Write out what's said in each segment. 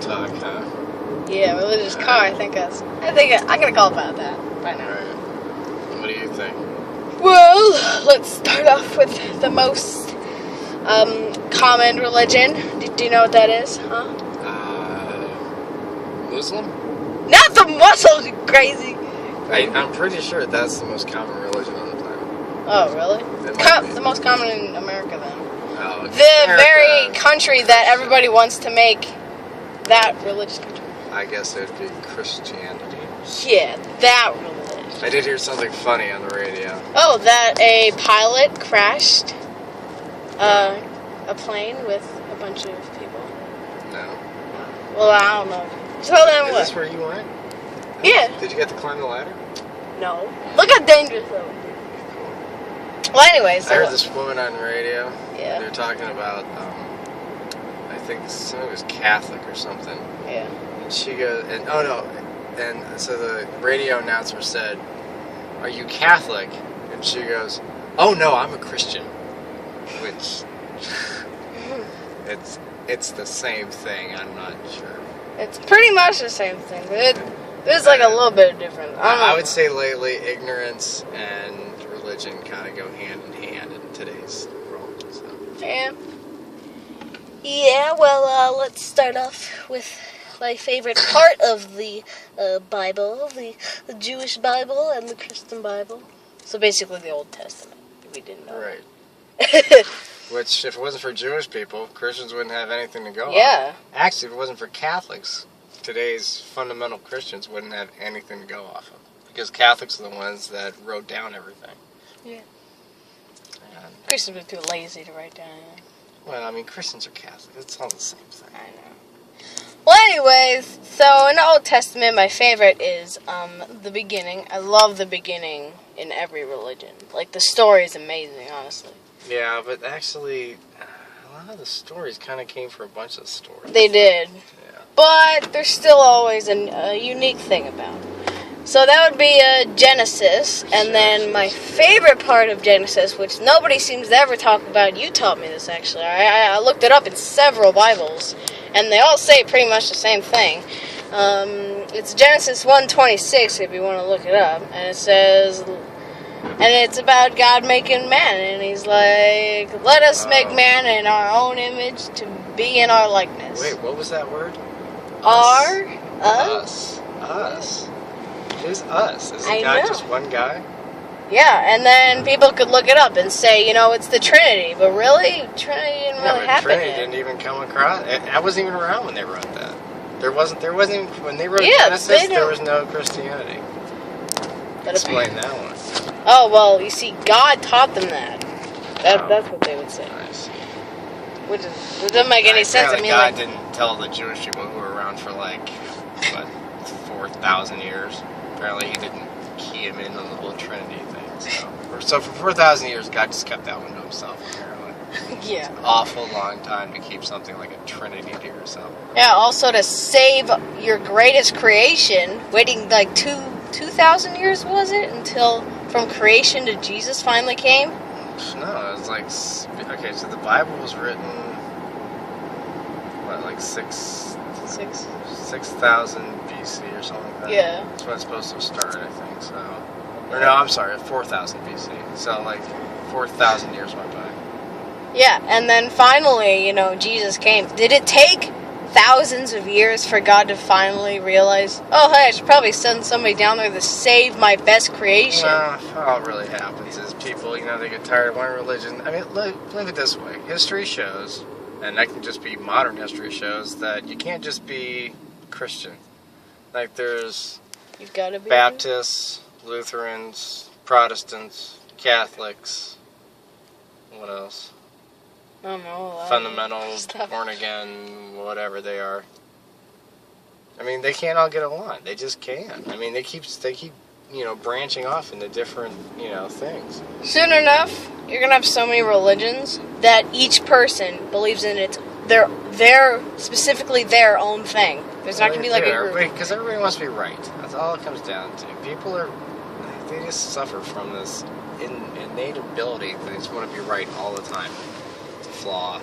talk, huh? Yeah, religious car. I think I'm gonna call about that by now. Alright. What do you think? Well, let's start off with the most common religion. Do you know what that is? Huh? Muslim? Not the Muslims, you crazy. I'm pretty sure that's the most common religion on the planet. Oh, really? It might be. The most common in America, then. Oh, The America, very country that everybody wants to make that religious country. I guess it would be Christianity. Yeah, that religion. I did hear something funny on the radio. Oh, that a pilot crashed a plane with a bunch of people. No. Well, I don't know. So then Is what? this where you went? Yeah. Did you get to climb the ladder? No. Look how dangerous that would be. Well, anyways. I heard this woman on the radio. Yeah. They're talking about, I think it was Catholic or something. Yeah. And she goes, and so the radio announcer said, "Are you Catholic?" And she goes, "Oh no, I'm a Christian." Which, it's the same thing. I'm not sure. It's pretty much the same thing. There's like a little bit of difference. I would say lately, ignorance and religion kind of go hand in hand in today's world. So. Yeah, well, let's start off with my favorite part of the Bible, the Jewish Bible and the Christian Bible. So basically the Old Testament, if we didn't know. Right. Which, if it wasn't for Jewish people, Christians wouldn't have anything to go on. Yeah. Actually, if it wasn't for Catholics, today's fundamental Christians wouldn't have anything to go off of. Because Catholics are the ones that wrote down everything. Yeah. And, Christians were too lazy to write down anything. well, I mean, Christians are Catholic. It's all the same thing. I know. Well, anyways, so in the Old Testament, my favorite is the beginning. I love the beginning in every religion. Like, the story is amazing, honestly. Yeah, but actually, a lot of the stories kind of came from a bunch of stories. They did. Yeah. But there's still always a unique thing about it. So that would be Genesis, and then my favorite part of Genesis, which nobody seems to ever talk about, you taught me this actually, I looked it up in several Bibles, and they all say pretty much the same thing. It's Genesis 1:26 if you want to look it up, and it says, and it's about God making man, and he's like, let us make man in our own image to be in our likeness. Wait, what was that word? Us? Us. Who's us? Is I God know. just one guy? Yeah, and then people could look it up and say, it's the Trinity, but really, Trinity didn't really happen Trinity yet. didn't even come across. I wasn't even around when they wrote that. There wasn't even, when they wrote Yeah, Genesis, there was no Christianity. But Explain that one. Oh, well, you see, God taught them that. That's what they would say. Nice. Which doesn't make any sense. I mean, God didn't tell the Jewish people who were around for 4,000 years. Apparently he didn't key him in on the whole Trinity thing. So for 4,000 years, God just kept that one to himself, apparently. yeah. It's an awful long time to keep something like a Trinity to yourself. Yeah, also to save your greatest creation, waiting 2,000 years, was it? Until from creation to Jesus finally came? No, it was okay, so the Bible was written, 6,000 BC or something like that? Yeah. That's when it's supposed to start, I think, so. Or no, I'm sorry, 4,000 BC. So, 4,000 years went by. Yeah, and then finally, Jesus came. Did it take thousands of years for God to finally realize, oh, hey, I should probably send somebody down there to save my best creation? Well, all it really happens is people, they get tired of one religion. I mean, look at it this way. History shows, and that can just be modern history shows, that you can't just be Christian. There's You've got to be Baptists, Lutherans, Protestants, Catholics, what else? I don't know. Fundamental, stuff. born again, whatever they are. I mean, they can't all get along. They just can't. I mean, they keep branching off into different, things. Soon enough, you're gonna have so many religions that each person believes in their specifically their own thing. There's not gonna be a group. Because everybody wants to be right. That's all it comes down to. People they just suffer from this innate ability. They just want to be right all the time. It's a flaw.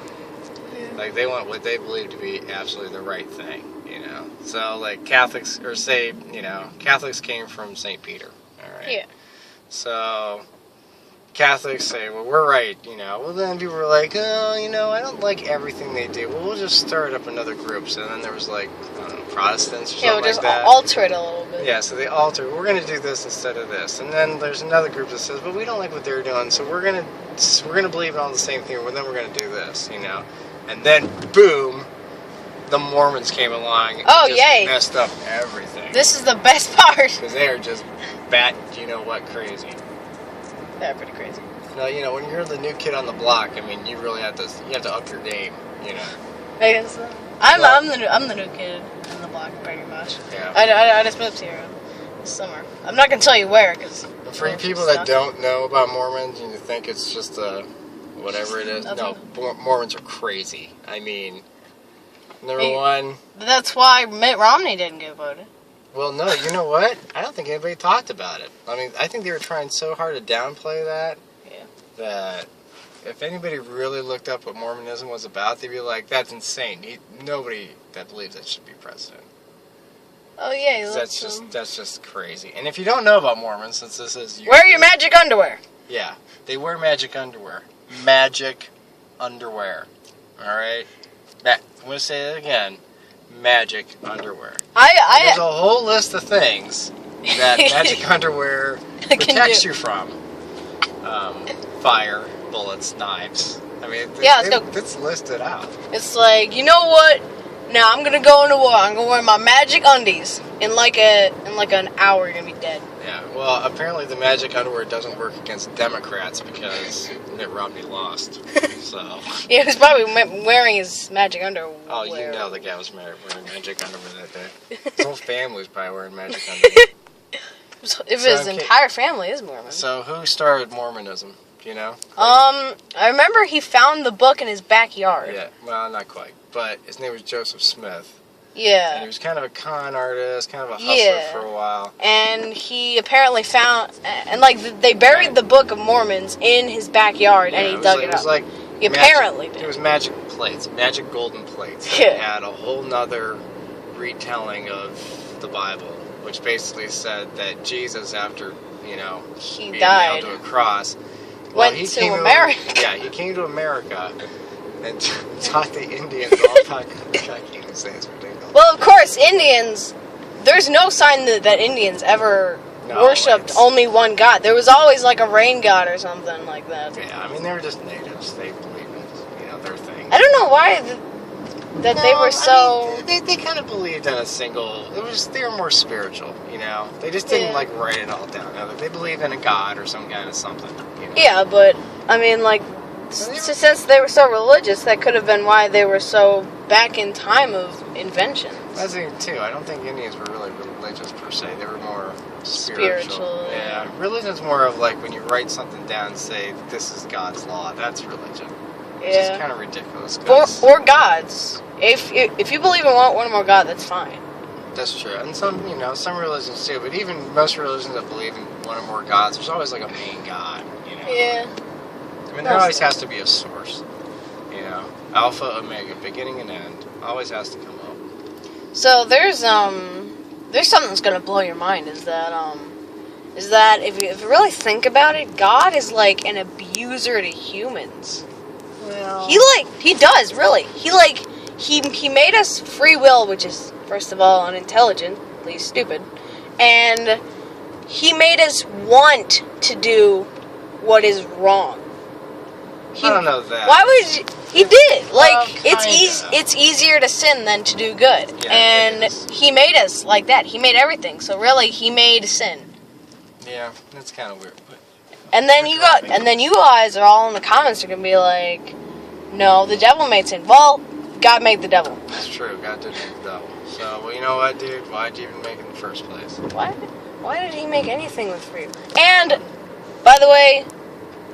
Yeah. They want what they believe to be absolutely the right thing. You know, so like Catholics, or say, you know, Catholics came from St. Peter. All right. Yeah. So Catholics say, well, we're right, you know. Well, then people were like, oh, you know, I don't like everything they do. Well, we'll just start up another group. So then there was like, I don't know, Protestants or Yeah, something we'll just like that. alter it a little bit. Yeah, so they alter. We're going to do this instead of this. And then there's another group that says, but we don't like what they're doing, so we're gonna believe in all the same thing, but then we're going to do this, you know. And then, boom, the Mormons came along and Oh, just yay. messed up everything. This is the best part. Because they are just bat, you know what, crazy. They're pretty crazy. No, you know, when you're the new kid on the block, I mean, you really have to up your game, you know. I guess so. I'm the new kid in the block, pretty much. Yeah. I just moved here this summer. I'm not gonna tell you where, because For you people that don't know about Mormons and you think it's just whatever it is, no, nothing. Mormons are crazy. I mean, number Hey. one. That's why Mitt Romney didn't get voted. Well, no, you know what? I don't think anybody talked about it. I mean, I think they were trying so hard to downplay that. Yeah. That if anybody really looked up what Mormonism was about, they'd be like, "That's insane. Nobody that believes that should be president." Oh yeah, That's just crazy. And if you don't know about Mormons, since this is wear your magic underwear. Yeah, they wear magic underwear. Magic underwear. All right. I'm gonna say it again. Magic underwear. There's a whole list of things that magic underwear protects you from. Fire, bullets, knives. I mean, it's listed out. It's like, you know what? Now I'm gonna go into war. I'm gonna wear my magic undies. In like an hour, you're gonna be dead. Yeah. Well, apparently the magic underwear doesn't work against Democrats because Mitt Romney lost. So. Yeah, he was probably wearing his magic underwear. Oh, you know the guy was wearing magic underwear that day. His whole family was probably wearing magic underwear. If his entire family is Mormon. So who started Mormonism? Do you know? I remember he found the book in his backyard. Yeah, well, not quite. But his name was Joseph Smith. Yeah. And he was kind of a con artist, kind of a hustler for a while. And he apparently found, and like they buried the Book of Mormons in his backyard, and he dug it up. It was like he apparently did. It was magic plates, magic golden plates. Yeah. It had a whole nother retelling of the Bible, which basically said that Jesus, after he being died, nailed to a cross, went to America. He came to America and taught the Indians all about. I can't even say it's ridiculous. Well, of course, Indians. There's no sign that Indians ever worshipped only one god. There was always like a rain god or something like that. Yeah, I mean they were just natives. They believed in their thing. I don't know why they were so. I mean, they kind of believed in a single. They were more spiritual. They just didn't like write it all down. They believed in a god or some kind of something. Yeah, but I mean, like, since they were so religious, that could have been why they were so back in time of inventions. That's the thing too. I don't think Indians were really religious per se. They were more spiritual. Yeah, religion's more of like when you write something down and say this is God's law. That's religion. Which is kind of ridiculous. Or gods. If you believe in one or more God, that's fine. That's true, and some religions too. But even most religions that believe in one or more gods, there's always like a main god. Yeah. I mean, there always has to be a source. Alpha, Omega, beginning and end, always has to come up. So there's something that's gonna blow your mind. Is that if you really think about it, God is like an abuser to humans. Well, he does really. He made us free will, which is first of all unintelligent, at least stupid, and he made us want to do what is wrong. I don't know that. Why would you? He did. Well, it's easier to sin than to do good, Yeah, and he made us like that. He made everything. So really, he made sin. Yeah, that's kind of weird. But And then you guys are all in the comments are gonna be like, no, the devil made sin. Well, God made the devil. That's true. God did make the devil. So, well, you know what, dude? Why'd you even make it in the first place? Why did he make anything with fruit? And by the way,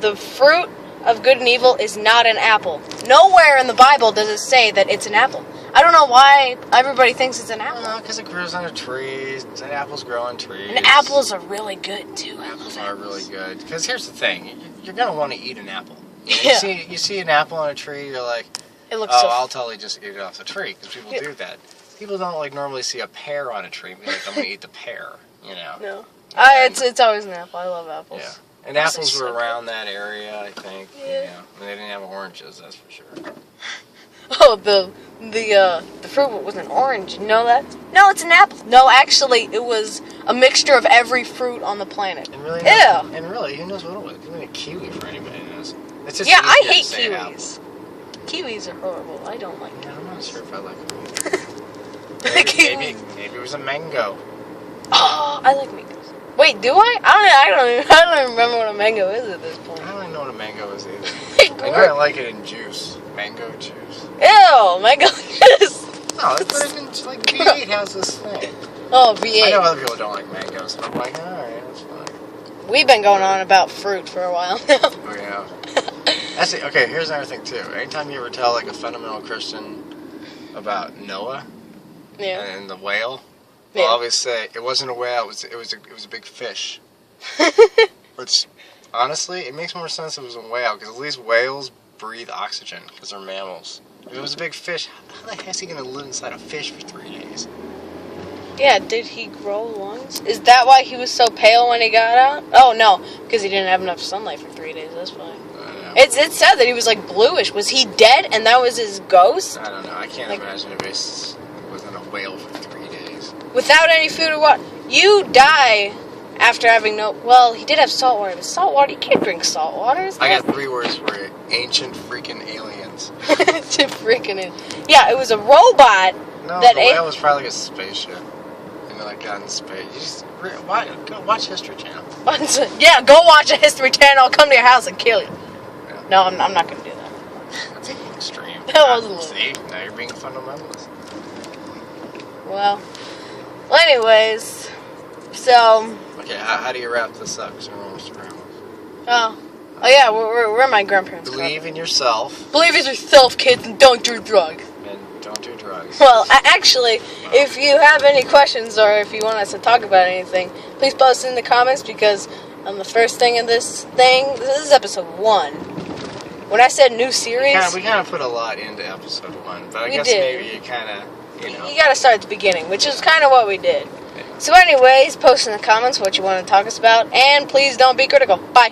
the fruit of good and evil is not an apple. Nowhere in the Bible does it say that it's an apple. I don't know why everybody thinks it's an apple. Because it grows on a tree. And apples grow on trees. And apples are really good too. Apples are really good. Because here's the thing: you're gonna want to eat an apple. Yeah. You see an apple on a tree, you're like, It looks I'll totally just eat it off the tree because people do that. people don't like normally see a pear on a tree and be like, I'm gonna eat the pear, you know. No. It's always an apple. I love apples. Yeah. And apples were around that area, I think. Yeah. You know. And they didn't have oranges, that's for sure. Oh, the fruit was an orange. You know that? No, it's an apple. No, actually, it was a mixture of every fruit on the planet. And really, Ew. And really, who knows what it was? Even a kiwi for anybody knows. It's just Yeah, I easier to hate say kiwis. Kiwis are horrible. I don't like Yeah, I'm not sure if I like them. kiwis. Maybe it was a mango. Oh, I like mangoes. Wait, do I? I don't even remember what a mango is at this point. I don't even know what a mango is either. I know I like it in juice. Mango juice. Ew, mango juice. No, let's put it in, like, V8 has this thing. Oh, I V8. know other people don't like mangoes, but I'm like, alright, that's fine. We've been going on about fruit for a while now. Oh, yeah. That's it. Okay, here's another thing, too. Anytime you ever tell, like, a fundamental Christian about Noah Yeah. and the whale, Yeah. they'll always say, it wasn't a whale, it was a big fish. Which, honestly, it makes more sense if it was a whale, because at least whales breathe oxygen, because they're mammals. If it was a big fish, how the heck is he going to live inside a fish for 3 days? Yeah, did he grow lungs? Is that why he was so pale when he got out? Oh, no, because he didn't have enough sunlight for 3 days, that's why. It's said that he was, like, bluish. Was he dead and that was his ghost? I don't know. I can't imagine if he wasn't a whale for 3 days. Without any food or water. You die after having no... Well, he did have salt water, but salt water, you can't drink salt water. I got 3 words for it. Ancient freaking aliens. Freaking in. Yeah, it was a robot No, that the whale was probably like a spaceship. You know, like got in space. You just go watch History Channel. Yeah, go watch a History Channel. I'll come to your house and kill you. Yeah. No, I'm not going to do that. That's a little extreme. That was a little. See, now you're being a fundamentalist. Well, anyways, so... Okay, how do you wrap this up? Because we're almost around. Oh yeah, we're my grandparents. Believe in yourself. Believe in yourself, kids, and don't do drugs. And don't do drugs. Well, actually, if you have any questions or if you want us to talk about anything, please post in the comments because on the first thing in this is episode 1. When I said new series... We kind of put a lot into episode 1, but I guess did. maybe you kind of, you know... You gotta start at the beginning, which is kind of what we did. So anyways, post in the comments what you want to talk us about, and please don't be critical. Bye.